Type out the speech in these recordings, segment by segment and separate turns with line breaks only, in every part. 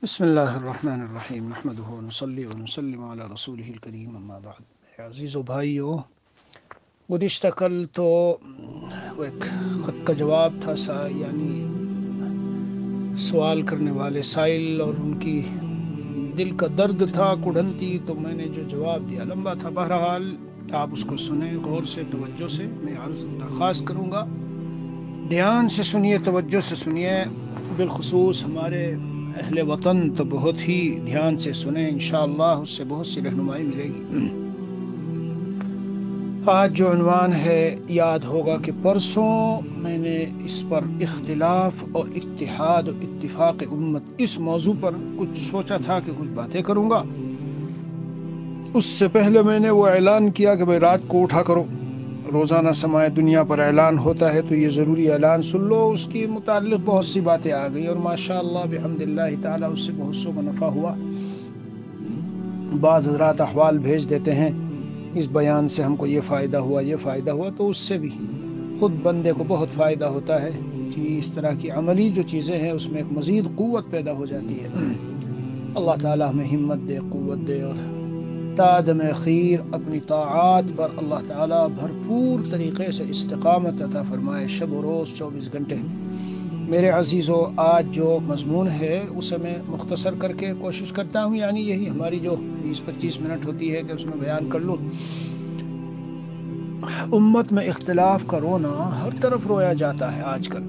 بسم اللہ الرحمن الرحیم نحمدہ ونصلی ونسلم علی رسولہ الکریم اما بعد۔ میرے عزیز و بھائیو، گزشتہ کل تو وہ ایک خط کا جواب تھا، یعنی سوال کرنے والے سائل اور ان کی دل کا درد تھا، کڑھن تھی، تو میں نے جو جواب دیا لمبا تھا۔ بہرحال آپ اس کو سنیں غور سے، توجہ سے۔ میں عرض درخواست کروں گا دھیان سے سنیے، توجہ سے سنیے، بالخصوص ہمارے اہل وطن تو بہت ہی دھیان سے سنیں، انشاءاللہ اس سے بہت سی رہنمائی ملے گی۔ آج جو عنوان ہے، یاد ہوگا کہ پرسوں میں نے اس پر اختلاف اور اتحاد و اتفاق امت، اس موضوع پر کچھ سوچا تھا کہ کچھ باتیں کروں گا۔ اس سے پہلے میں نے وہ اعلان کیا کہ بھائی رات کو اٹھا کرو، روزانہ سماع دنیا پر اعلان ہوتا ہے، تو یہ ضروری اعلان سن لو۔ اس کے متعلق بہت سی باتیں آ گئی اور ماشاءاللہ بحمد اللہ تعالی اس سے بہت سو کو نفع ہوا۔ بعض حضرات احوال بھیج دیتے ہیں، اس بیان سے ہم کو یہ فائدہ ہوا، یہ فائدہ ہوا، تو اس سے بھی خود بندے کو بہت فائدہ ہوتا ہے کہ اس طرح کی عملی جو چیزیں ہیں اس میں ایک مزید قوت پیدا ہو جاتی ہے۔ اللہ تعالی ہمیں ہمت دے، قوت دے، اور تادم خیر اپنی طاعات پر اللہ تعالیٰ بھرپور طریقے سے استقامت عطا فرمائے، شب و روز 24 گھنٹے۔ میرے عزیزو، آج جو مضمون ہے اسے میں مختصر کر کے کوشش کرتا ہوں، یعنی یہی ہماری جو 20-25 منٹ ہوتی ہے کہ اس میں بیان کر لوں۔ امت میں اختلاف کا رونا ہر طرف رویا جاتا ہے آج کل،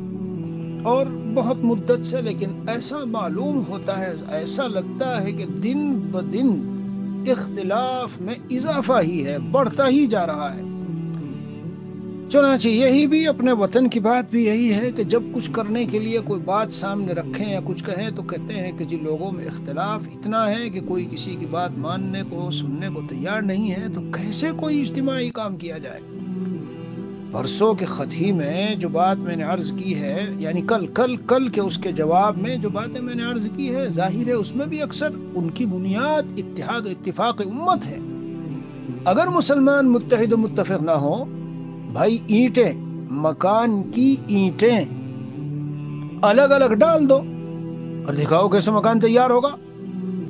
اور بہت مدت سے، لیکن ایسا معلوم ہوتا ہے، ایسا لگتا ہے کہ دن بدن اختلاف میں اضافہ ہی ہے، بڑھتا ہی جا رہا ہے۔ چنانچہ یہی بھی اپنے وطن کی بات بھی یہی ہے کہ جب کچھ کرنے کے لیے کوئی بات سامنے رکھیں یا کچھ کہیں تو کہتے ہیں کہ جی لوگوں میں اختلاف اتنا ہے کہ کوئی کسی کی بات ماننے کو، سننے کو تیار نہیں ہے، تو کیسے کوئی اجتماعی کام کیا جائے۔ پرسوں کے خط ہی میں جو بات میں نے عرض کی ہے، یعنی کل کے اس کے جواب میں جو باتیں میں نے عرض کی ہے، ظاہر ہے اس میں بھی اکثر ان کی بنیاد اتحاد و اتفاق امت ہے۔ اگر مسلمان متحد و متفق نہ ہو، بھائی اینٹیں، مکان کی اینٹیں الگ الگ ڈال دو اور دکھاؤ کیسے مکان تیار ہوگا،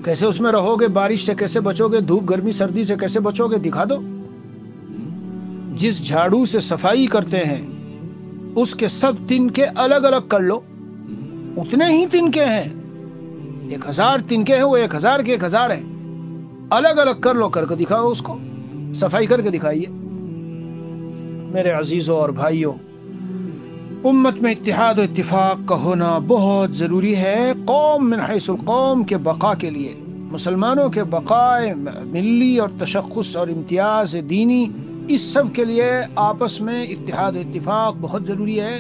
کیسے اس میں رہو گے، بارش سے کیسے بچو گے، دھوپ گرمی سردی سے کیسے بچو گے، دکھا دو۔ جس جھاڑو سے صفائی کرتے ہیں اس کے سب تنکے الگ الگ کر لو، اتنے ہی تنکے ہیں، 1000 تنکے ہیں، وہ 1000 کے 1000 ہیں، الگ الگ کر لو، کر کے دکھاؤ، اس کو صفائی کر کے دکھائیے۔ میرے عزیزوں اور بھائیوں، امت میں اتحاد و اتفاق کا ہونا بہت ضروری ہے، قوم من حیث القوم کے بقا کے لیے، مسلمانوں کے بقائے ملی اور تشخص اور امتیاز دینی، اس سب کے لیے آپس میں اتحاد و اتفاق بہت ضروری ہے۔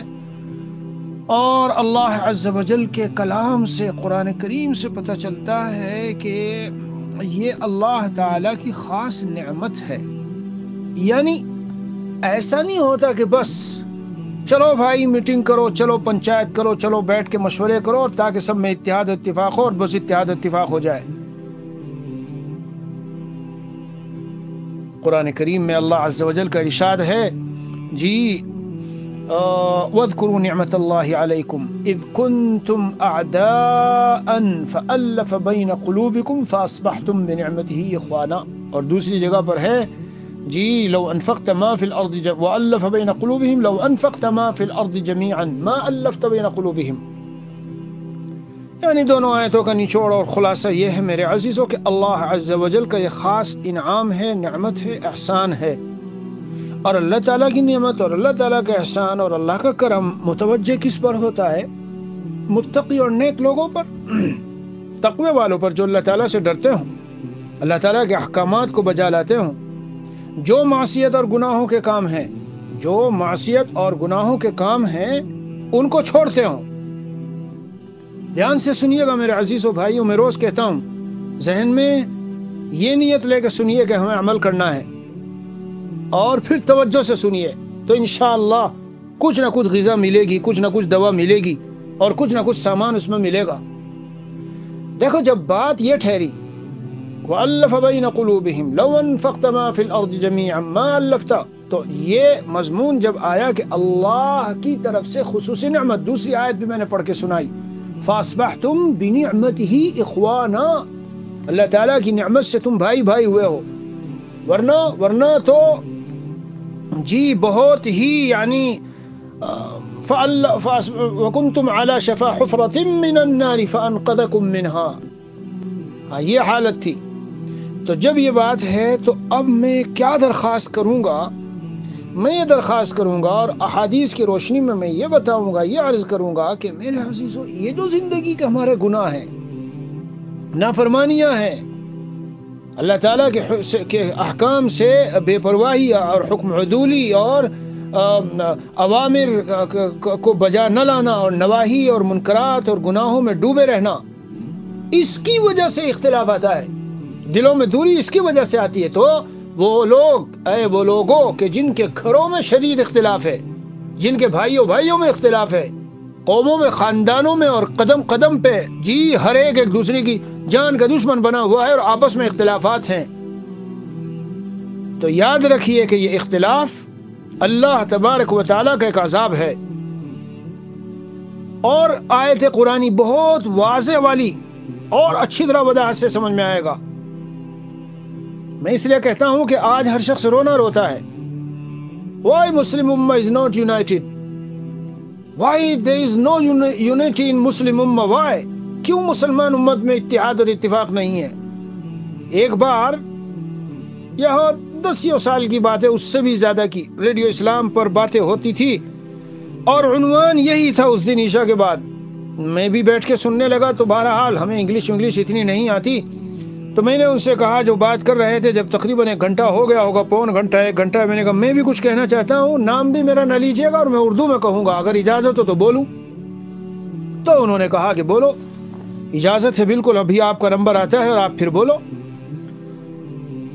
اور اللہ عز و جل کے کلام سے، قرآن کریم سے پتہ چلتا ہے کہ یہ اللہ تعالیٰ کی خاص نعمت ہے۔ یعنی ایسا نہیں ہوتا کہ بس چلو بھائی میٹنگ کرو، چلو پنچایت کرو، چلو بیٹھ کے مشورے کرو، اور تاکہ سب میں اتحاد و اتفاق ہو، اور بس اتحاد و اتفاق ہو جائے۔ قرآن کریم میں اللہ عز و جل کا ارشاد ہے، جی وَاذْكُرُوا نِعْمَةَ اللَّهِ عَلَيْكُمْ إِذْ كُنْتُمْ أَعْدَاءً فَأَلَّفَ بَيْنَ قُلُوبِكُمْ فَأَصْبَحْتُمْ بِنِعْمَتِهِ إِخْوَانًا، اور دوسری جگہ پر ہے، جی لو انفقت ما فی الارض وَأَلَّفَ بَيْنَ قُلُوبِهِمْ لو انفقت ما فی الارض جميعا ما ألفت بین قلوبهم۔ یعنی دونوں آیتوں کا نچوڑ اور خلاصہ یہ ہے میرے عزیزوں کہ اللہ عز و جل کا یہ خاص انعام ہے، نعمت ہے، احسان ہے، اور اللہ تعالیٰ کی نعمت اور اللہ تعالیٰ کا احسان اور اللہ کا کرم متوجہ کس پر ہوتا ہے؟ متقی اور نیک لوگوں پر، تقوی والوں پر، جو اللہ تعالیٰ سے ڈرتے ہوں، اللہ تعالیٰ کے احکامات کو بجا لاتے ہوں، جو معصیت اور گناہوں کے کام ہیں، جو معصیت اور گناہوں کے کام ہیں ان کو چھوڑتے ہوں۔ دھیان سے سنیے گا میرے عزیزوں بھائیوں، میں روز کہتا ہوں، ذہن میں یہ نیت لے کے سنیے کہ ہمیں عمل کرنا ہے، اور پھر توجہ سے سنیے، تو انشاءاللہ کچھ نہ کچھ غذا ملے گی، کچھ نہ کچھ دوا ملے گی، اور کچھ نہ کچھ سامان اس میں ملے گا۔ دیکھو جب بات یہ ٹھہری وَأَلَّفَ بَيْنَ قُلُوبِهِمْ لَوْ أَنفَقْتَ مَا فِي الْأَرْضِ جَمِيعًا مَا أَلَّفْتَ، تو یہ مضمون جب آیا کہ اللہ کی طرف سے خصوصی نعمت، دوسری آیت بھی میں نے پڑھ کے سنائی، فاصبحتم بنعمتہ اخوانا، اللہ تعالیٰ کی نعمت سے تم بھائی بھائی ہوئے ہو، ورنہ تو جی بہت ہی یعنی وَكُنْتُمْ عَلَى شَفَا حُفْرَةٍ مِّنَ النَّارِ فَأَنْقَذَكُم مِّنْهَا۔ یہ حالت تھی۔ تو جب یہ بات ہے تو اب میں کیا درخواست کروں گا؟ میں یہ درخواست کروں گا اور احادیث کی روشنی میں یہ بتاؤں گا، یہ عرض کروں گا کہ میرے عزیزو، یہ جو زندگی کے ہمارے گناہ ہیں، نافرمانیاں ہیں، اللہ تعالیٰ کے احکام سے بے پرواہی اور حکم عدولی اور اوامر کو بجا نہ لانا اور نواہی اور منکرات اور گناہوں میں ڈوبے رہنا، اس کی وجہ سے اختلاف آتا ہے، دلوں میں دوری اس کی وجہ سے آتی ہے۔ تو وہ لوگوں کہ جن کے گھروں میں شدید اختلاف ہے، جن کے بھائیوں میں اختلاف ہے، قوموں میں، خاندانوں میں، اور قدم قدم پہ جی ہر ایک دوسرے کی جان کا دشمن بنا ہوا ہے اور آپس میں اختلافات ہیں، تو یاد رکھیے کہ یہ اختلاف اللہ تبارک و تعالیٰ کا ایک عذاب ہے۔ اور آیت قرآنی بہت واضح والی اور اچھی طرح وضاحت سے سمجھ میں آئے گا۔ میں اس لیے کہتا ہوں کہ آج ہر شخص رونا روتا ہے۔ Why Muslim Ummah is not united? Why there is no unity in Muslim Ummah? Why? کیوں مسلمان امت میں اتحاد اور اتفاق نہیں ہے؟ ایک بار یہاں 10 سال کی بات ہے، اس سے بھی زیادہ کی، ریڈیو اسلام پر باتیں ہوتی تھی اور عنوان یہی تھا اس دن عشاء کے بعد۔ میں بھی بیٹھ کے سننے لگا، تو بہرحال ہمیں انگلش اتنی نہیں آتی، تو میں نے ان سے کہا جو بات کر رہے تھے، جب تقریباً 1 گھنٹہ ہو گیا ہوگا، پون گھنٹہ 1 گھنٹہ، میں نے کہا میں بھی کچھ کہنا چاہتا ہوں، نام بھی میرا نہ لیجیے گا اور میں اردو میں کہوں گا، اگر اجازت ہو تو بولوں۔ تو انہوں نے کہا کہ بولو، اجازت ہے بالکل، ابھی آپ کا نمبر آتا ہے اور آپ پھر بولو۔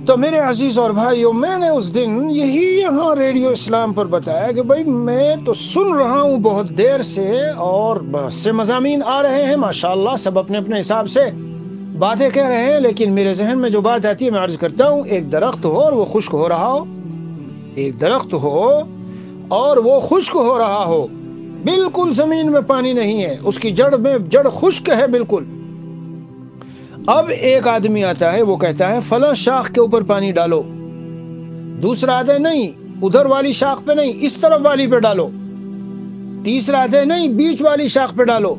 تو میرے عزیز اور بھائیوں، میں نے اس دن یہی یہاں ریڈیو اسلام پر بتایا کہ بھائی میں تو سن رہا ہوں بہت دیر سے، اور بہت سے مضامین آ رہے ہیں ماشاءاللہ، سب اپنے اپنے حساب سے باتیں کہہ رہے ہیں، لیکن میرے ذہن میں جو بات آتی ہے میں عرض کرتا ہوں، ایک درخت ہو اور وہ خشک ہو رہا ہو، ایک درخت ہو اور وہ خشک ہو رہا ہو، بالکل زمین میں پانی نہیں ہے، اس کی جڑ خشک ہے بالکل۔ اب ایک آدمی آتا ہے، وہ کہتا ہے فلاں شاخ کے اوپر پانی ڈالو، دوسرا آتا ہے نہیں ادھر والی شاخ پہ نہیں، اس طرف والی پہ ڈالو، تیسرا آتا ہے نہیں بیچ والی شاخ پہ ڈالو۔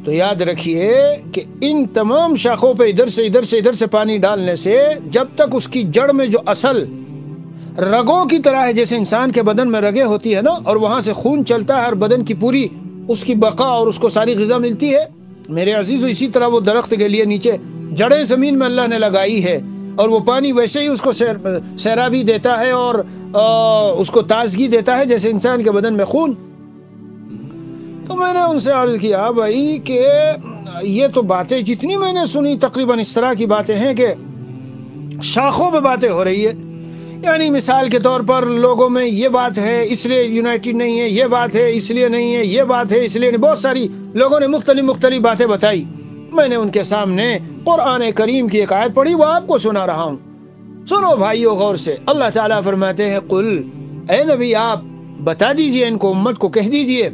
تو یاد رکھیے کہ ان تمام شاخوں پہ ادھر سے پانی ڈالنے سے جب تک اس کی جڑ میں جو اصل رگوں کی طرح ہے، جیسے انسان کے بدن میں رگیں ہوتی ہے نا، اور وہاں سے خون چلتا ہے اور بدن کی پوری اس کی بقا اور اس کو ساری غذا ملتی ہے، میرے عزیز، اسی طرح وہ درخت کے لیے نیچے جڑیں زمین میں اللہ نے لگائی ہے، اور وہ پانی ویسے ہی اس کو سیرابی دیتا ہے اور اس کو تازگی دیتا ہے جیسے انسان کے بدن میں خون۔ تو میں نے ان سے عرض کیا بھائی کہ یہ تو باتیں جتنی میں نے سنی تقریباً اس طرح کی باتیں ہیں کہ شاخوں پہ باتیں ہو رہی ہے، یعنی مثال کے طور پر لوگوں میں یہ بات ہے اس لیے یونائٹڈ نہیں ہے، یہ بات ہے اس لیے نہیں ہے، یہ بات ہے اس لیے نہیں، بہت ساری لوگوں نے مختلف باتیں بتائی۔ میں نے ان کے سامنے قرآن کریم کی ایک آیت پڑھی، وہ آپ کو سنا رہا ہوں، سنو بھائیو غور سے۔ اللہ تعالیٰ فرماتے ہیں قل، اے نبی آپ بتا دیجئے ان کو، امت کو کہہ دیجئے،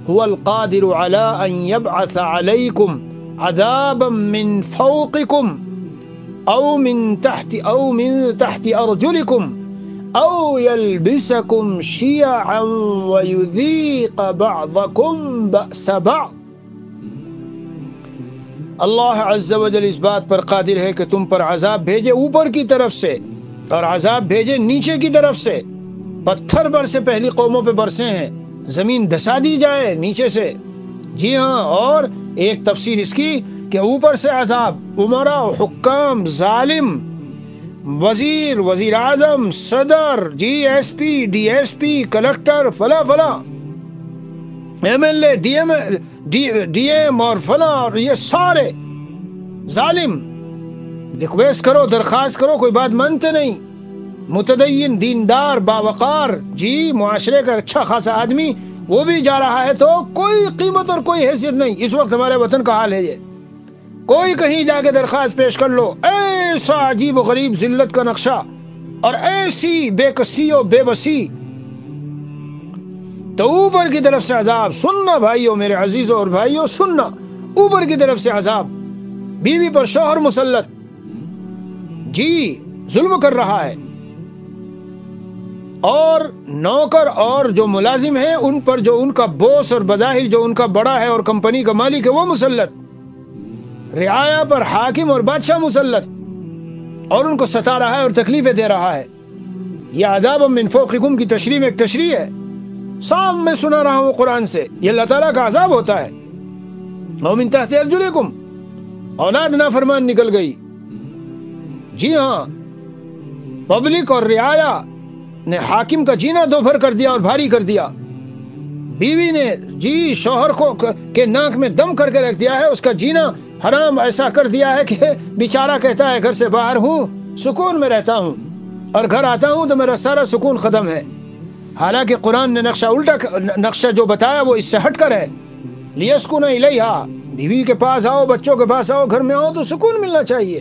هو القادر على ان يبعث عليكم عذابا من فوقكم او من تحت ارجلكم او يلبسكم شيعا ويذيق بعضكم بأس بعض۔ اللہ عز و جل اس بات پر قادر ہے کہ تم پر عذاب بھیجے اوپر کی طرف سے اور عذاب بھیجے نیچے کی طرف سے، پتھر برسے پہلی قوموں پہ برسے ہیں، زمین دھسا دی جائے نیچے سے، جی ہاں، اور ایک تفسیر اس کی کہ اوپر سے عذاب، عمراء، حکام، ظالم، وزیر اعظم، صدر، G S P, D S P, collector, فلاں M L A, D M اور فلاں، اور یہ سارے ظالم، ریکویسٹ کرو، درخواست کرو، کوئی بات مانتے نہیں، متدین، دیندار، باوقار، جی معاشرے کا اچھا خاصا آدمی، وہ بھی جا رہا ہے تو کوئی قیمت اور کوئی حیثیت نہیں۔ اس وقت ہمارے وطن کا حال ہے یہ، کوئی کہیں جا کے درخواست پیش کر لو، ایسا عجیب و غریب ذلت کا نقشہ اور ایسی بے کسی و بے بسی تو اوپر کی طرف سے عذاب سننا بھائیو، میرے عزیزوں اور بھائیو سننا، اوپر کی طرف سے عذاب، بیوی پر شوہر مسلط، جی ظلم کر رہا ہے، اور نوکر اور جو ملازم ہیں ان پر جو ان کا بوس اور بظاہر جو ان کا بڑا ہے اور کمپنی کا مالک ہے وہ مسلط، رعایا پر حاکم اور بادشاہ مسلط، اور ان کو ستا رہا ہے اور تکلیفیں دے رہا ہے۔ یہ عذاب من فوقکم کی تشریح میں ایک تشریح ہے، صاف میں سنا رہا ہوں قرآن سے، یہ اللہ تعالیٰ کا عذاب ہوتا ہے۔ ومن تحت ارجلکم، اولاد نافرمان نکل گئی، جی ہاں، پبلک اور رعایا نے حاکم کا جینا دوبھر کر دیا اور بھاری کر دیا، بیوی نے جی شوہر کو کے ناک میں دم کر کے رکھ دیا ہے، اس کا جینا حرام ایسا کر دیا ہے کہ بیچارہ کہتا ہے گھر سے باہر ہوں سکون میں رہتا ہوں، اور گھر آتا ہوں تو میرا سارا سکون ختم ہے۔ حالانکہ قرآن نے نقشہ جو بتایا وہ اس سے ہٹ کر ہے، لیسکن الیہا، بیوی کے پاس آؤ، بچوں کے پاس آؤ، گھر میں آؤ تو سکون ملنا چاہیے۔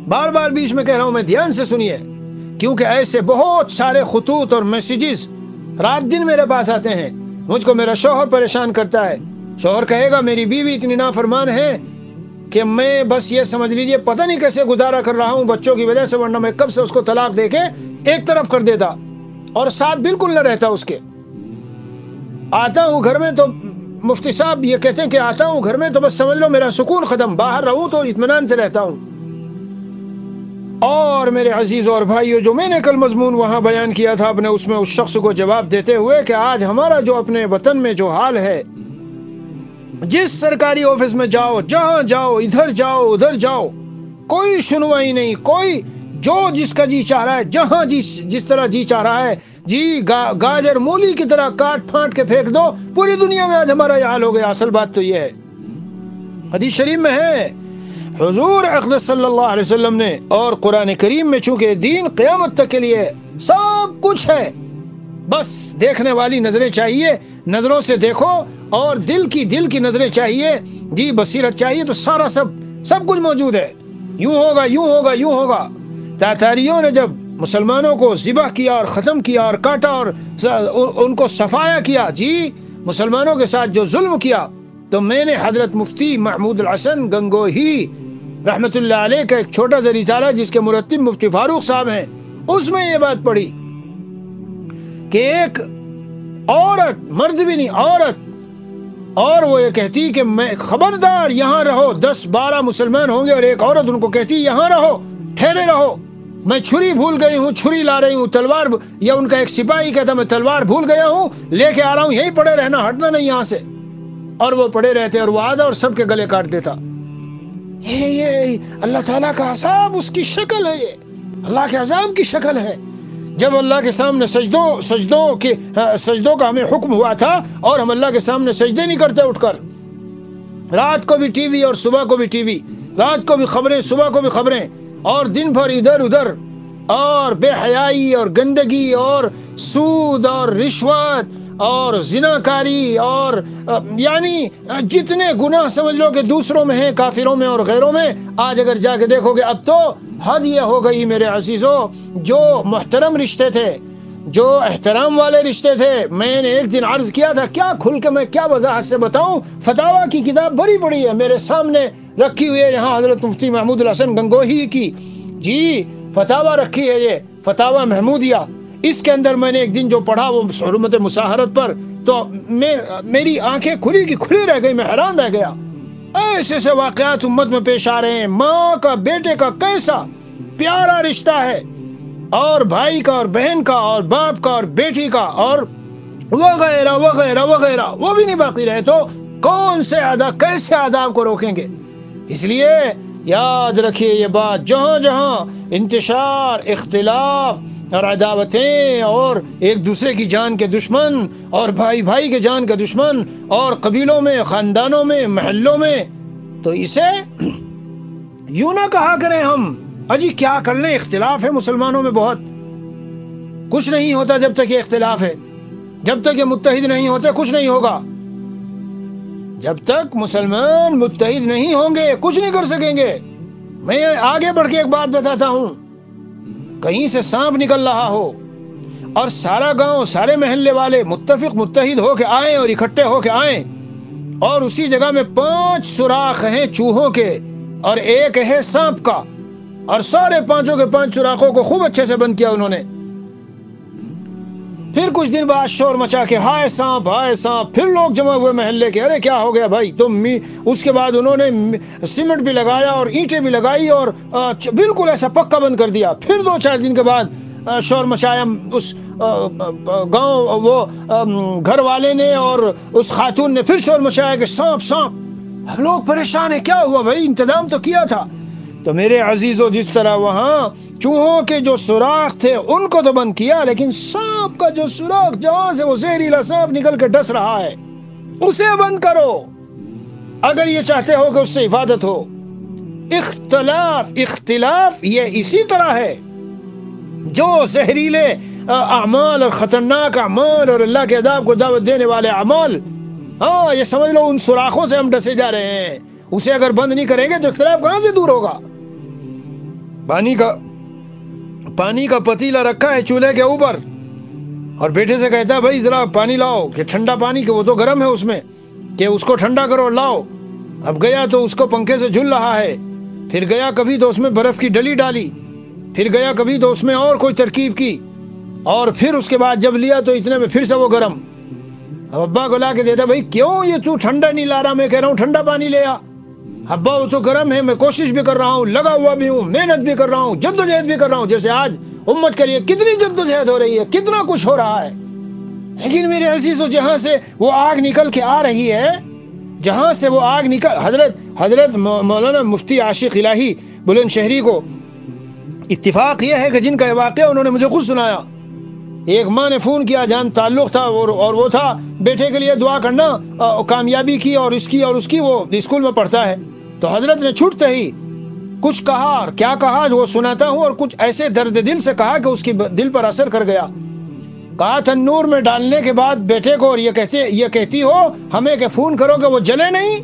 بار بار بیچ میں کہہ رہا ہوں میں، دھیان سے سنیے، کیونکہ ایسے بہت سارے خطوط اور میسیجز رات دن میرے پاس آتے ہیں، مجھ کو میرا شوہر پریشان کرتا ہے، شوہر کہے گا میری بیوی اتنی نافرمان ہے کہ میں بس یہ سمجھ لیجئے پتہ نہیں کیسے گزارا کر رہا ہوں بچوں کی وجہ سے، ورنہ میں کب سے اس کو طلاق دے کے ایک طرف کر دیتا اور ساتھ بالکل نہ رہتا اس کے۔ آتا ہوں گھر میں تو مفتی صاحب یہ کہتے ہیں کہ آتا ہوں گھر میں تو بس سمجھ لو میرا سکون ختم، باہر رہوں تو اطمینان سے رہتا ہوں۔ اور میرے عزیزوں اور بھائیو، جو میں نے کل مضمون وہاں بیان کیا تھا اپنے، اس میں اس شخص کو جواب دیتے ہوئے کہ آج ہمارا جو اپنے وطن میں جو حال ہے، جس سرکاری آفس میں جاؤ، جہاں جاؤ، ادھر جاؤ ادھر جاؤ، کوئی سنوائی نہیں، کوئی جو جس کا جی چاہ رہا ہے، جہاں جس طرح جی چاہ رہا ہے، جی گاجر مولی کی طرح کاٹ پھانٹ کے پھینک دو۔ پوری دنیا میں آج ہمارا یہ حال ہو گیا۔ اصل بات تو یہ ہے، حدیث شریف میں ہے، حضور اقدس صلی اللہ علیہ وسلم نے اور قرآن کریم میں، چونکہ دین قیامت تک کے لیے سب کچھ ہے، بس دیکھنے والی نظریں چاہیے، نظروں سے دیکھو، اور دل کی نظریں چاہیے، جی بصیرت چاہیے، تو سارا سب کچھ موجود ہے۔ یوں ہوگا یوں ہوگا یوں ہوگا۔ تاتاریوں نے جب مسلمانوں کو ذبح کیا اور ختم کیا اور کاٹا اور ان کو صفایا کیا، جی مسلمانوں کے ساتھ جو ظلم کیا، تو میں نے حضرت مفتی محمود الحسن گنگوہی رحمت اللہ علیہ کا ایک چھوٹا سا رسالہ جس کے مرتب مفتی فاروق صاحب ہیں، اس میں یہ بات پڑھی کہ ایک عورت، مرد بھی نہیں عورت، اور وہ یہ کہتی کہ میں خبردار یہاں رہو، 10-12 مسلمان ہوں گے اور ایک عورت ان کو کہتی یہاں رہو، ٹھہرے رہو، میں چھری بھول گئی ہوں، چھری لا رہی ہوں، تلوار، یا ان کا ایک سپاہی کہتا میں تلوار بھول گیا ہوں، لے کے آ رہا ہوں، یہیں پڑے رہنا، ہٹنا نہیں یہاں سے۔ اور وہ پڑے رہتے اور وہ آدھا اور سب کے گلے کاٹ دیتا۔ یہ اللہ تعالیٰ کا عذاب، اس کی شکل ہے، یہ اللہ کے عذاب کی شکل ہے۔ جب اللہ کے سامنے سجدوں کا ہمیں حکم ہوا تھا اور ہم اللہ کے سامنے سجدے نہیں کرتے اٹھ کر، رات کو بھی ٹی وی اور صبح کو بھی ٹی وی، رات کو بھی خبریں صبح کو بھی خبریں، اور دن بھر ادھر ادھر، اور بے حیائی اور گندگی اور سود اور رشوت اور زناکاری، اور یعنی جتنے گناہ سمجھ لو کہ دوسروں میں ہیں، کافروں میں اور غیروں میں، آج اگر جا کے دیکھو گے اب تو حد یہ ہو گئی میرے عزیزوں۔ جو محترم رشتے تھے، جو احترام والے رشتے تھے، میں نے ایک دن عرض کیا تھا، کیا کھل کے میں کیا وضاحت سے بتاؤں، فتاوی کی کتاب بڑی بڑی ہے میرے سامنے رکھی ہوئی ہے، یہاں حضرت مفتی محمود الحسن گنگوہی کی جی فتاوی رکھی ہے، یہ فتاوی محمودیہ، اس کے اندر میں نے ایک دن جو پڑھا وہ حرمت مساہرت پر، تو میری آنکھیں کھلی رہ گئی، میں حیران رہ گیا۔ ایسے سے واقعات امت میں پیش آ رہے ہیں، ماں کا بیٹے کا کیسا پیارا رشتہ ہے، اور بھائی کا اور بہن کا اور باپ کا اور بیٹی کا، اور وغیرہ وغیرہ وغیرہ، وہ بھی نہیں باقی رہے، تو کون سے کیسے آداب کو روکیں گے؟ اس لیے یاد رکھیے یہ بات، جہاں جہاں انتشار، اختلاف اور عداوتیں، اور ایک دوسرے کی جان کے دشمن، اور بھائی بھائی کے جان کے دشمن، اور قبیلوں میں، خاندانوں میں، محلوں میں، تو اسے یوں نہ کہا کریں ہم اجی کیا کر لیں، اختلاف ہے مسلمانوں میں بہت، کچھ نہیں ہوتا جب تک یہ اختلاف ہے، جب تک یہ متحد نہیں ہوتے کچھ نہیں ہوگا، جب تک مسلمان متحد نہیں ہوں گے کچھ نہیں کر سکیں گے۔ میں آگے بڑھ کے ایک بات بتاتا ہوں، کہیں سے سانپ نکل رہا ہو اور سارا گاؤں سارے محلے والے متفق متحد ہو کے آئیں اور اکٹھے ہو کے آئیں، اور اسی جگہ میں 5 سوراخ ہیں چوہوں کے اور 1 ہے سانپ کا، اور سارے 5 کے 5 سوراخوں کو خوب اچھے سے بند کیا انہوں نے۔ پھر کچھ دن بعد شور مچا کے ہائے سانپ ہائے سانپ، پھر لوگ جمع ہوئے محلے کے، ارے کیا ہو گیا بھائی تم؟ اس کے بعد انہوں نے سیمنٹ بھی لگایا اور اینٹیں بھی لگائی اور بالکل ایسا پکا بند کر دیا۔ پھر 2-4 دن کے بعد شور مچایا اس گاؤں وہ گھر والے نے اور اس خاتون نے، پھر شور مچایا کہ سانپ سانپ۔ لوگ پریشان ہیں، کیا ہوا بھائی؟ انتظام تو کیا تھا۔ تو میرے عزیزو، جس طرح وہاں چوہوں کے جو سوراخ تھے ان کو تو بند کیا، لیکن سانپ کا جو سوراخ جہاں سے وہ زہریلا سانپ نکل کے ڈس رہا ہے اسے بند کرو، اگر یہ چاہتے ہو کہ اس سے حفاظت ہو۔ اختلاف یہ اسی طرح ہے، جو زہریلے اعمال اور خطرناک اعمال اور اللہ کے عذاب کو دعوت دینے والے اعمال، ہاں یہ سمجھ لو ان سوراخوں سے ہم ڈسے جا رہے ہیں، اسے اگر بند نہیں کریں گے تو اختلاف کہاں سے دور ہوگا؟ پانی کا پتیلا رکھا ہے چولہے کے اوپر اور بیٹے سے کہتا ہے بھائی ذرا پانی لاؤ، کہ ٹھنڈا پانی، کہ وہ تو گرم ہے اس میں، کہ اس کو ٹھنڈا کرو لاؤ۔ اب گیا تو اس کو پنکھے سے جھل رہا ہے، پھر گیا کبھی تو اس میں برف کی ڈلی ڈالی، پھر گیا کبھی تو اس میں اور کوئی ترکیب کی، اور پھر اس کے بعد جب لیا تو اتنے میں پھر سے وہ گرم۔ اب ابا کو لا کے دیتا بھائی کیوں یہ تو ٹھنڈا نہیں لا رہا؟ میں کہہ رہا ہوں ٹھنڈا پانی لے آ۔ ابا وہ تو گرم ہے، میں کوشش بھی کر رہا ہوں، لگا ہوا بھی ہوں، محنت بھی کر رہا ہوں، جدوجہد بھی کر رہا ہوں، جیسے آج امت کے لیے کتنی جدوجہد ہو رہی ہے، کتنا کچھ ہو رہا ہے، لیکن میرے عزیزو جہاں سے وہ آگ نکل کے آ رہی ہے، جہاں سے وہ آگ نکل، حضرت مولانا مفتی عاشق الہی بلند شہری کو اتفاق یہ ہے کہ جن کا یہ واقعہ انہوں نے مجھے خود سنایا، ایک ماں نے فون کیا، جان تعلق تھا اور وہ تھا بیٹے کے لیے دعا کرنا کامیابی کی اور اس کی، وہ اسکول میں پڑھتا ہے۔ تو حضرت نے چھوٹتے ہی کچھ کہا، اور کیا کہا وہ سناتا ہوں، اور کچھ ایسے درد دل سے کہا کہ اس کی دل پر اثر کر گیا۔ کہا تنور میں ڈالنے کے بعد بیٹے کو، اور یہ کہتی ہو ہمیں کہ فون کرو کہ وہ جلے نہیں۔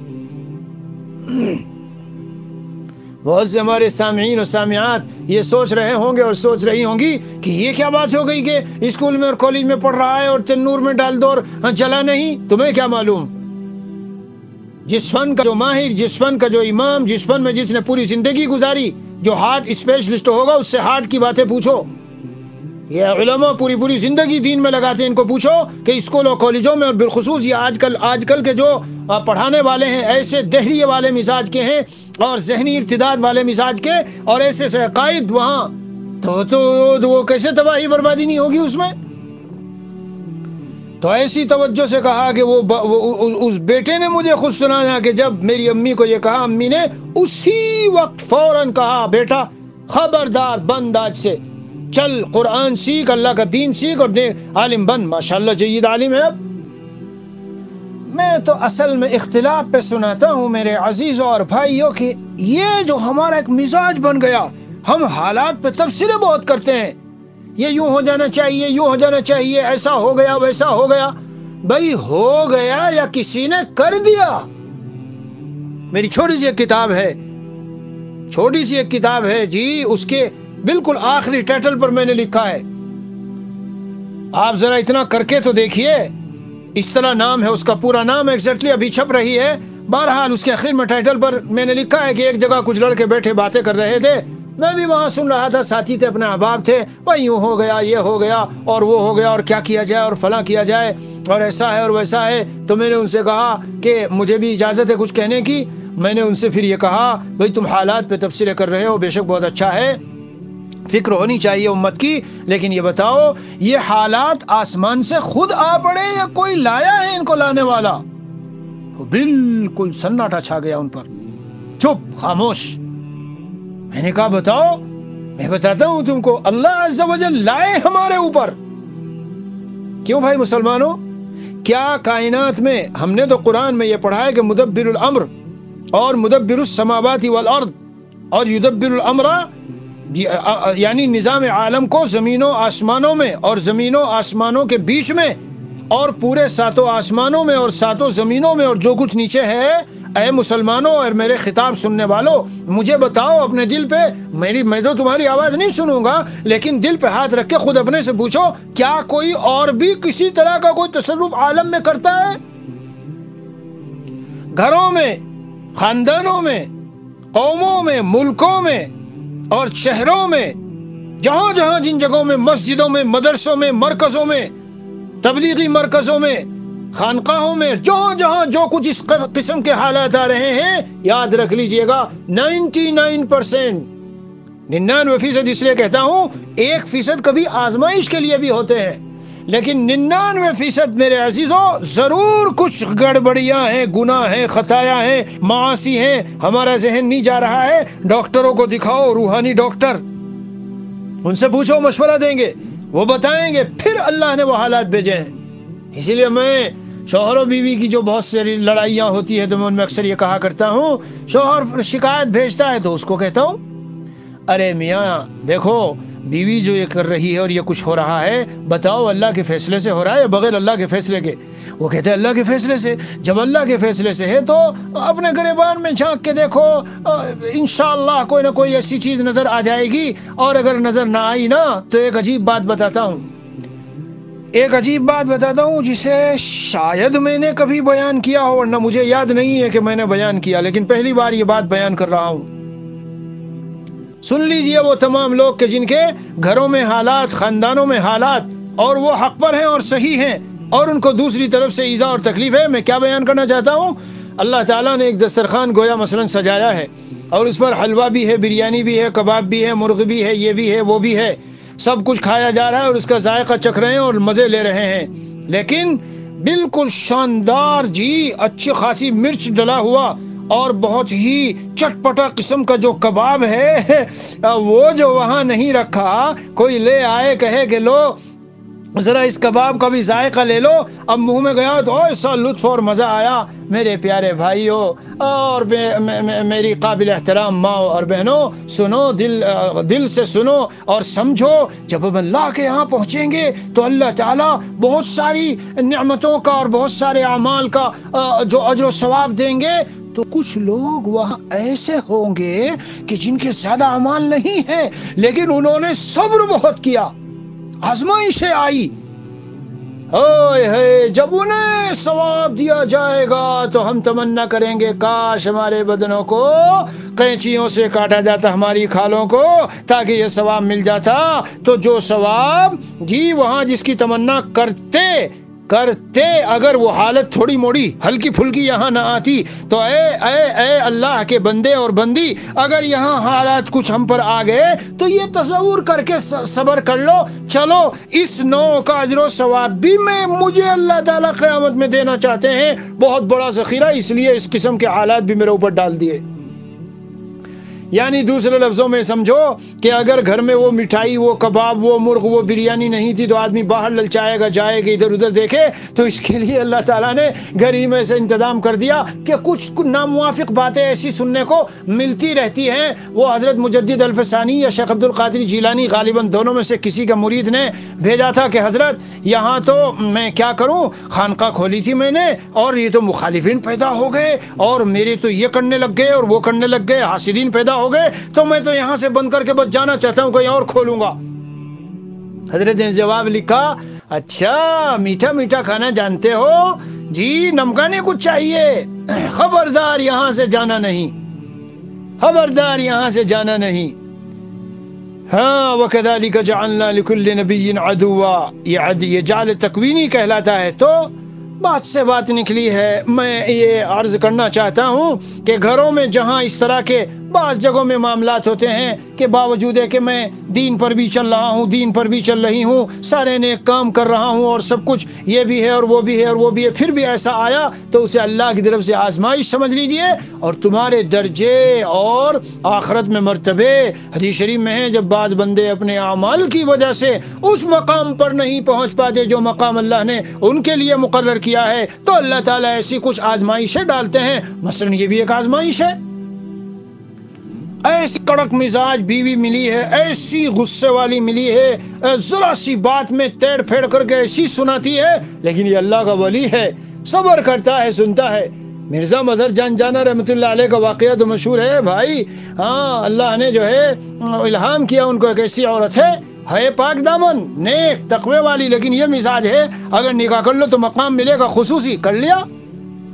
بہت سے ہمارے سامعین اور سامعات یہ سوچ رہے ہوں گے اور سوچ رہی ہوں گی کہ یہ کیا بات ہو گئی کہ اسکول میں اور کالج میں پڑھ رہا ہے اور تنور میں ڈال دو اور جلا نہیں۔ تمہیں کیا معلوم؟ جس فن کا جو ماہر، جس فن کا جو امام، جس فن میں جس نے پوری زندگی گزاری، جو ہارٹ اسپیشلسٹ ہوگا اس سے ہارٹ کی باتیں پوچھو۔ یہ علماء پوری زندگی دین میں لگاتے ہیں، ان کو پوچھو کہ اسکول اور کالجوں میں، اور بالخصوص یہ آج کل کے جو پڑھانے والے ہیں ایسے دہریے والے مزاج کے ہیں اور ذہنی ارتداد والے مزاج کے، اور ایسے سے قائد وہاں، تو وہ کیسے تباہی بربادی نہیں ہوگی اس میں؟ تو ایسی توجہ سے کہا کہ وہ اس بیٹے نے مجھے خود سنایا کہ جب میری امی کو یہ کہا، امی نے اسی وقت فوراً کہا بیٹا خبردار، بند آج سے، چل قرآن سیکھ، اللہ کا دین سیکھ اور عالم بن۔ ماشاءاللہ جید عالم ہے۔ اب میں تو اصل میں اختلاف پہ سناتا ہوں میرے عزیزوں اور بھائیوں کہ یہ جو ہمارا ایک مزاج بن گیا، ہم حالات پہ تبصرے بہت کرتے ہیں، یہ یوں ہو جانا چاہیے، یوں ہو جانا چاہیے، ایسا ہو گیا ویسا ہو گیا۔ بھائی ہو گیا یا کسی نے کر دیا؟ میری چھوٹی سی ایک کتاب ہے جی، اس کے بالکل آخری ٹائٹل پر میں نے لکھا ہے، آپ ذرا اتنا کر کے تو دیکھیے، اس طرح نام ہے اس کا، پورا نام ایگزیکٹلی ابھی چھپ رہی ہے، بہرحال اس کے آخر میں ٹائٹل پر میں نے لکھا ہے کہ ایک جگہ کچھ لڑکے بیٹھے باتیں کر رہے تھے، میں بھی وہاں سن رہا تھا، ساتھی تھے، اپنے احباب تھے، بھائی یوں ہو گیا، یہ ہو گیا اور وہ ہو گیا اور کیا کیا جائے اور فلاں کیا جائے اور ایسا ہے اور ویسا ہے۔ تو میں نے ان سے کہا کہ مجھے بھی اجازت ہے کچھ کہنے کی۔ میں نے ان سے پھر یہ کہا بھائی تم حالات پہ تبصرے کر رہے ہو، بے شک بہت اچھا ہے، فکر ہونی چاہیے امت کی، لیکن یہ بتاؤ یہ حالات آسمان سے خود آ پڑے یا کوئی لایا ہے ان کو لانے والا؟ بالکل سناٹا چھا گیا ان پر، چپ، خاموش۔ میں نے کہا بتاؤ، میں بتاتا ہوں تم کو، اللہ عز و جل لائے ہمارے اوپر۔ کیوں بھائی مسلمانوں؟ کیا کائنات میں ہم نے تو قرآن میں یہ پڑھا ہے کہ مدبر الامر اور مدبر السماوات والارض، اور یدبر الامر یعنی نظام عالم کو زمینوں آسمانوں میں اور زمینوں آسمانوں کے بیچ میں اور پورے 7 آسمانوں میں اور 7 زمینوں میں اور جو کچھ نیچے ہے، اے مسلمانوں اور میرے خطاب سننے والوں، مجھے بتاؤ اپنے دل پہ، میں تو تمہاری آواز نہیں سنوں گا، لیکن دل پہ ہاتھ رکھ کے خود اپنے سے پوچھو، کیا کوئی اور بھی کسی طرح کا کوئی تصرف عالم میں کرتا ہے؟ گھروں میں، خاندانوں میں، قوموں میں، ملکوں میں اور شہروں میں، جہاں جہاں جن جگہوں میں، مسجدوں میں، مدرسوں میں، مرکزوں میں، تبلیغی مرکزوں میں، خانقاہوں میں، جہاں جہاں جو کچھ اس قسم کے حالات آ رہے ہیں، یاد رکھ لیجئے گا 99%، 99% اس لیے کہتا ہوں، 1% کبھی آزمائش کے لیے بھی ہوتے ہیں، لیکن 99% میرے عزیزوں ضرور کچھ گڑبڑیاں ہیں، گناہ ہیں، خطایا ہیں، معاصی ہیں، ہمارا ذہن نہیں جا رہا ہے۔ ڈاکٹروں کو دکھاؤ، روحانی ڈاکٹر، ان سے پوچھو، مشورہ دیں گے، وہ بتائیں گے، پھر اللہ نے وہ حالات بھیجے ہیں۔ اسی لیے میں شوہر و بیوی کی جو بہت ساری لڑائیاں ہوتی ہے تو میں ان میں اکثر یہ کہا کرتا ہوں، شوہر شکایت بھیجتا ہے تو اس کو کہتا ہوں، ارے میاں دیکھو، بیوی جو یہ کر رہی ہے اور یہ کچھ ہو رہا ہے، بتاؤ اللہ کے فیصلے سے ہو رہا ہے یا بغیر اللہ کے فیصلے کے؟ وہ کہتے ہیں اللہ کے فیصلے سے۔ جب اللہ کے فیصلے سے ہے تو اپنے گریبان میں جھانک کے دیکھو، انشاءاللہ کوئی نہ کوئی ایسی چیز نظر آ جائے گی، اور اگر نظر نہ آئی نا تو ایک عجیب بات بتاتا ہوں، جسے شاید میں نے کبھی بیان کیا ہو، ورنہ مجھے یاد نہیں ہے کہ میں نے بیان کیا، لیکن پہلی بار یہ بات بیان کر رہا ہوں۔ سن لیجئے وہ تمام لوگ کہ جن کے گھروں میں حالات، خاندانوں میں حالات، اور وہ حق پر ہیں اور صحیح ہیں، اور ان کو دوسری طرف سے ایذا اور تکلیف ہے۔ میں کیا بیان کرنا چاہتا ہوں؟ اللہ تعالیٰ نے ایک دسترخوان گویا مثلا سجایا ہے، اور اس پر حلوہ بھی ہے، بریانی بھی ہے، کباب بھی ہے، مرغ بھی ہے، یہ بھی ہے، وہ بھی ہے، سب کچھ کھایا جا رہا ہے اور اس کا ذائقہ چکھ رہے ہیں اور مزے لے رہے ہیں، لیکن بالکل شاندار اچھی خاصی مرچ ڈلا ہوا اور بہت ہی چٹپٹا قسم کا جو کباب ہے، وہ جو وہاں نہیں رکھا، کوئی لے آئے کہے کہ لو ذرا اس کباب کا بھی ذائقہ لے لو، اب منہ میں گیا تو ایسا لطف اور مزہ آیا۔ میرے پیارے بھائیوں اور میری قابل احترام ماں اور بہنوں، سنو، دل سے سنو اور سمجھو، جب ہم اللہ کے یہاں پہنچیں گے تو اللہ تعالیٰ بہت ساری نعمتوں کا اور بہت سارے اعمال کا جو اجر و ثواب دیں گے، تو کچھ لوگ وہاں ایسے ہوں گے کہ جن کے زیادہ اعمال نہیں ہیں، لیکن انہوں نے صبر بہت کیا، آزمائشیں آئی، جب انہیں ثواب دیا جائے گا تو ہم تمنا کریں گے کاش ہمارے بدنوں کو قینچیوں سے کاٹا جاتا، ہماری کھالوں کو، تاکہ یہ ثواب مل جاتا۔ تو جو ثواب وہاں جس کی تمنا کرتے اگر وہ حالت تھوڑی موڑی ہلکی پھلکی یہاں نہ آتی تو اے اللہ کے بندے اور بندی، اگر یہاں حالات کچھ ہم پر آ گئے تو یہ تصور کر کے صبر کر لو، چلو اس نوع کا اجر و ثواب بھی مجھے اللہ تعالیٰ قیامت میں دینا چاہتے ہیں، بہت بڑا ذخیرہ، اس لیے اس قسم کے حالات بھی میرے اوپر ڈال دیے۔ یعنی دوسرے لفظوں میں سمجھو کہ اگر گھر میں وہ مٹھائی، وہ کباب، وہ مرغ، وہ بریانی نہیں تھی تو آدمی باہر للچائے گا، جائے گا ادھر ادھر دیکھے، تو اس کے لیے اللہ تعالیٰ نے گھر ہی میں سے انتظام کر دیا کہ کچھ ناموافق باتیں ایسی سننے کو ملتی رہتی ہیں۔ وہ حضرت مجدد الفسانی یا شیخ عبد القادر جیلانی، غالباً دونوں میں سے کسی کا مرید نے بھیجا تھا کہ حضرت یہاں تو میں کیا کروں، خانقاہ کھولی تھی میں نے اور یہ تو مخالفین پیدا ہو گئے اور میرے تو یہ کرنے لگ گئے اور وہ کرنے لگ گئے، حاسدین پیدا ہو گئے، تو میں تو یہاں سے بند کر کے بس جانا چاہتا ہوں، کہیں اور کھولوں گا۔ حضرت نے جواب لکھا، اچھا میٹھا میٹھا کھانا جانتے ہو نمکانے کچھ چاہیے، خبردار یہاں سے جانا نہیں، خبردار یہاں سے جانا نہیں۔ ہاں، وَكَذَلِكَ جَعَلْنَا لِكُلِّ نَبِيٍّ عَدُوًّا، یہ جعل تکوینی کہلاتا ہے۔ تو بات سے بات نکلی ہے، میں یہ عرض کرنا چاہتا ہوں کہ گھروں میں جہاں اس طرح کے بعض جگہوں میں معاملات ہوتے ہیں کہ باوجود ہے کہ میں دین پر بھی چل رہا ہوں، دین پر بھی چل رہی ہوں، سارے نیک کام کر رہا ہوں اور سب کچھ یہ بھی ہے اور وہ بھی ہے اور وہ بھی ہے، پھر بھی ایسا آیا تو اسے اللہ کی طرف سے آزمائش سمجھ لیجئے، اور تمہارے درجے اور آخرت میں مرتبے، حدیث شریف میں ہے جب بعض بندے اپنے اعمال کی وجہ سے اس مقام پر نہیں پہنچ پاتے جو مقام اللہ نے ان کے لیے مقرر کیا ہے، تو اللہ تعالیٰ ایسی کچھ آزمائشیں ڈالتے ہیں۔ مثلا یہ بھی ایک آزمائش ہے، ایسی کڑک مزاج بیوی ملی ہے، ایسی غصے والی ملی ہے، ذرا سی بات میں تیڑ پھیڑ کر کے ایسی سناتی ہے، لیکن یہ اللہ کا ولی ہے، صبر کرتا ہے، سنتا ہے۔ مرزا مظہر جان جانا رحمۃ اللہ علیہ کا واقعہ تو مشہور ہے بھائی. ہاں اللہ نے جو ہے الہام کیا ان کو، ایک ایسی عورت ہے پاک دامن، نیک تقوی والی، لیکن یہ مزاج ہے اگر نکاح کر لو تو مقام ملے گا خصوصی، کر لیا.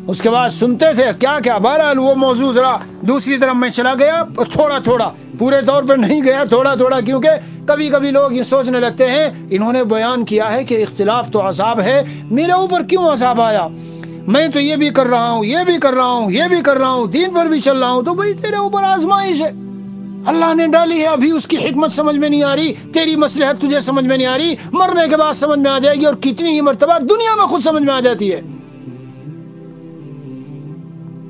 اس کے بعد سنتے تھے کیا کیا. بہرحال وہ موضوع ذرا دوسری طرف میں چلا گیا، تھوڑا تھوڑا، پورے طور پر نہیں گیا، تھوڑا تھوڑا، کیونکہ کبھی کبھی لوگ یہ سوچنے لگتے ہیں انہوں نے بیان کیا ہے کہ اختلاف تو عذاب ہے، میرے اوپر کیوں عذاب آیا؟ میں تو یہ بھی کر رہا ہوں، یہ بھی کر رہا ہوں، یہ بھی کر رہا ہوں، دین پر بھی چل رہا ہوں. تو بھائی تیرے اوپر آزمائش ہے، اللہ نے ڈالی ہے، ابھی اس کی حکمت سمجھ میں نہیں آ رہی، تیری مصلحت تجھے سمجھ میں نہیں آ رہی، مرنے کے بعد سمجھ میں آ جائے گی، اور کتنی ہی مرتبہ دنیا میں خود سمجھ میں آ جاتی ہے.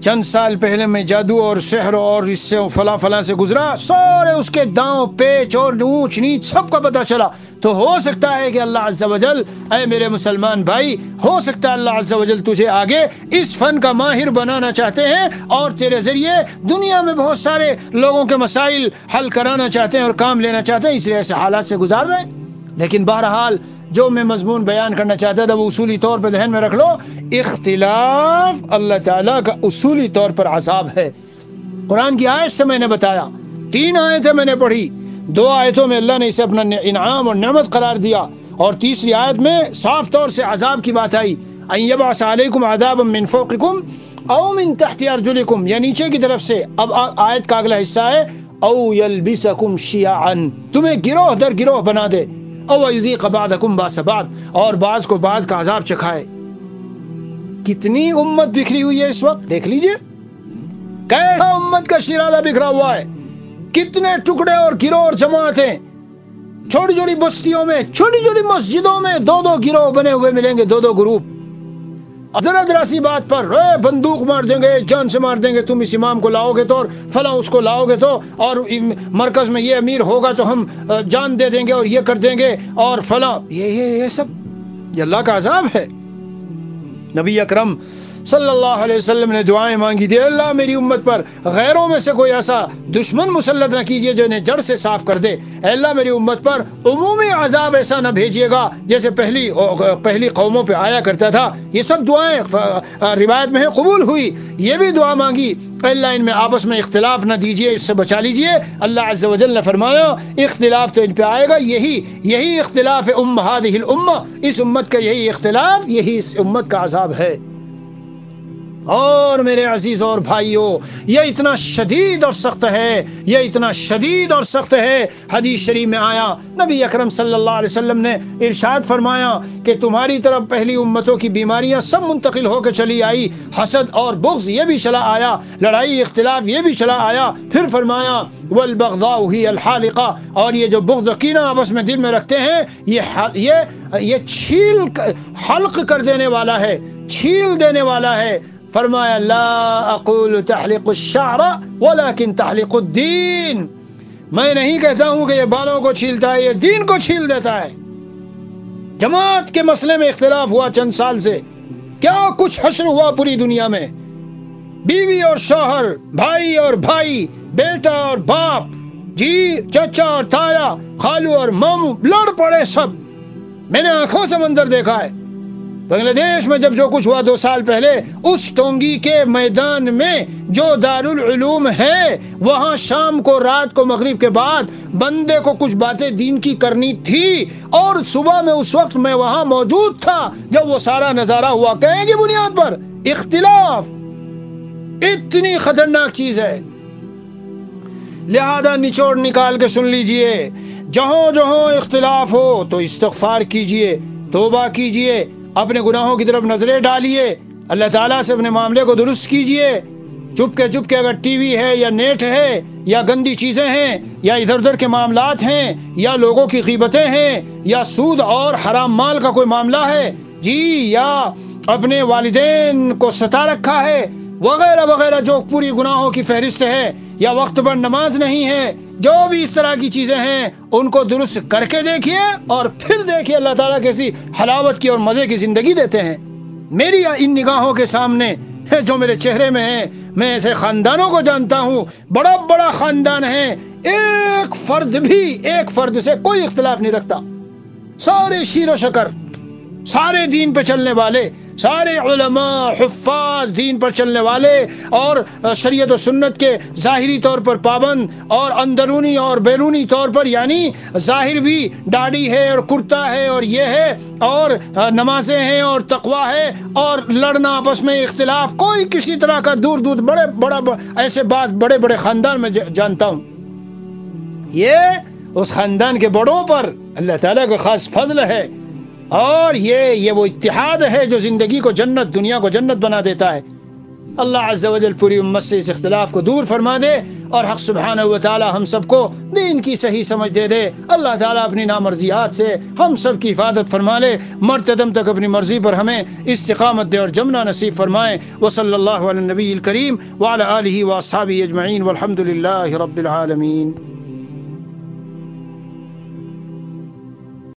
چند سال پہلے میں جادو اور سحر اور اس سے فلاں سے گزرا، سارے اس کے داؤں پیچ اور اونچ نیچ سب کا پتہ چلا. تو ہو سکتا ہے کہ اللہ عز و جل، اے میرے مسلمان بھائی، ہو سکتا ہے اللہ عز و جل تجھے آگے اس فن کا ماہر بنانا چاہتے ہیں، اور تیرے ذریعے دنیا میں بہت سارے لوگوں کے مسائل حل کرانا چاہتے ہیں اور کام لینا چاہتے ہیں، اس لیے ایسے حالات سے گزار رہے ہیں. لیکن بہرحال جو میں مضمون بیان کرنا چاہتا تھا وہ اصولی طور پہ ذہن میں رکھ لو، اختلاف اللہ تعالیٰ کا اصولی طور پر عذاب ہے. قرآن کی آیت سے میں نے بتایا، 3 آیتیں میں نے پڑھی، 2 آیتوں میں اللہ نے اسے اپنا انعام اور نعمت قرار دیا، اور تیسری آیت میں صاف طور سے عذاب کی بات آئی. ان یبعث علیکم عذابا من فوقکم او من تحت ارجلکم، یا نیچے کی طرف سے. اب آیت کا اگلا حصہ ہے او یلبسکم شیعا، تمہیں گروہ در گروہ بنا دے، او یذیق بعضکم باس بعض، اور بعض کو بعض کا عذاب چکھائے. کتنی امت بکھری ہوئی ہے اس وقت، دیکھ لیجئے کیسا امت کا شیرازہ بکھرا ہوا ہے، کتنے ٹکڑے اور گروہ اور جماعتیں، چھوٹی چھوٹی بستیوں میں، چھوٹی چھوٹی مسجدوں میں 2 گروہ بنے ہوئے ملیں گے، 2 گروپ. ذرا ذرا سی بات پر بندوق مار دیں گے، جان سے مار دیں گے، تم اس امام کو لاؤ گے تو، اور فلاں اس کو لاؤ گے تو، اور مرکز میں یہ امیر ہوگا تو ہم جان دے دیں گے اور یہ کر دیں گے، اور فلاں یہ سب یہ اللہ کا عذاب ہے. نبی اکرم صلی اللہ علیہ وسلم نے دعائیں مانگی تھی، اللہ میری امت پر غیروں میں سے کوئی ایسا دشمن مسلط نہ کیجیے جو انہیں جڑ سے صاف کر دے. اللہ میری امت پر عمومی عذاب ایسا نہ بھیجیے گا جیسے پہلی قوموں پہ آیا کرتا تھا. یہ سب دعائیں روایت میں قبول ہوئی. یہ بھی دعا مانگی اللہ ان میں آپس میں اختلاف نہ دیجیے، اس سے بچا لیجیے. اللہ عز و جل نے فرمایا اختلاف تو ان پہ آئے گا، یہی اختلاف هذه الامہ، اس امت کا یہی اختلاف، یہی اس امت کا عذاب ہے. اور میرے عزیز اور بھائیوں، یہ اتنا شدید اور سخت ہے، یہ اتنا شدید اور سخت ہے. حدیث شریف میں آیا، نبی اکرم صلی اللہ علیہ وسلم نے ارشاد فرمایا کہ تمہاری طرف پہلی امتوں کی بیماریاں سب منتقل ہو کے چلی آئی، حسد اور بغض یہ بھی چلا آیا، لڑائی اختلاف یہ بھی چلا آیا. پھر فرمایا والبغضاء هي الحالقہ، اور یہ جو بغض و کینہ آپس میں دل میں رکھتے ہیں یہ چھیل حلق کر دینے والا ہے، چھیل دینے والا ہے. فرمایا لا اقول تحلق الشعر ولكن تحلق الدین، میں نہیں کہتا ہوں کہ یہ بالوں کو چھیلتا ہے، یہ دین کو چھیل دیتا ہے. جماعت کے مسئلے میں اختلاف ہوا چند سال سے، کیا کچھ حشر ہوا پوری دنیا میں، بیوی اور شوہر، بھائی اور بھائی، بیٹا اور باپ، جی چچا اور تایا، خالو اور مامو لڑ پڑے سب. میں نے آنکھوں سے منظر دیکھا ہے. بنگلہ دیش میں جب جو کچھ ہوا 2 سال پہلے، اس ٹونگی کے میدان میں جو دارالعلوم ہے، وہاں شام کو، رات کو، مغرب کے بعد بندے کو کچھ باتیں دین کی کرنی تھی، اور صبح میں اس وقت میں وہاں موجود تھا جب وہ سارا نظارہ ہوا. کہیں گی بنیاد پر اختلاف اتنی خطرناک چیز ہے. لہذا نچوڑ نکال کے سن لیجئے، جہاں جہاں اختلاف ہو تو استغفار کیجئے، توبہ کیجئے، اپنے گناہوں کی طرف نظریں ڈالیے، اللہ تعالیٰ سے اپنے معاملے کو درست کیجئے. چپ کے اگر ٹی وی ہے یا نیٹ ہے یا گندی چیزیں ہیں یا ادھر ادھر کے معاملات ہیں یا لوگوں کی غیبتیں ہیں یا سود اور حرام مال کا کوئی معاملہ ہے، جی، یا اپنے والدین کو ستا رکھا ہے، وغیرہ وغیرہ، جو پوری گناہوں کی فہرست ہے، یا وقت پر نماز نہیں ہے، جو بھی اس طرح کی چیزیں ہیں، ان کو درست کر کے دیکھیے، اور پھر دیکھیے اللہ تعالیٰ کیسی حلاوت کی اور مزے کی زندگی دیتے ہیں. میری ان نگاہوں کے سامنے جو میرے چہرے میں ہیں، میں ایسے خاندانوں کو جانتا ہوں، بڑا خاندان ہے، ایک فرد سے کوئی اختلاف نہیں رکھتا، سارے شیر و شکر، سارے دین پہ چلنے والے، سارے علماء، حفاظ، دین پر چلنے والے اور شریعت و سنت کے ظاہری طور پر پابند اور اندرونی اور بیرونی طور پر، یعنی ظاہر بھی داڑھی ہے اور کرتا ہے اور یہ ہے اور نمازیں ہیں اور تقوی ہے اور لڑنا آپس میں اختلاف، کوئی کسی طرح کا دور دور ایسے بات بڑے بڑے خاندان میں جانتا ہوں، یہ اس خاندان کے بڑوں پر اللہ تعالیٰ کا خاص فضل ہے، اور یہ وہ اتحاد ہے جو زندگی کو جنت، دنیا کو جنت بنا دیتا ہے۔ اللہ عز و جل پوری امت سے اس اختلاف کو دور فرما دے، اور حق سبحانہ و تعالی ہم سب کو دین کی صحیح سمجھ دے دے۔ اللہ تعالیٰ اپنی نامرضیات سے ہم سب کی حفاظت فرما لے، مرتے دم تک اپنی مرضی پر ہمیں استقامت دے اور جمنا نصیب فرمائے۔ وصلی اللہ علی النبی الکریم وعلی آلہ واصحابہ اجمعین والحمد للہ رب العالمین۔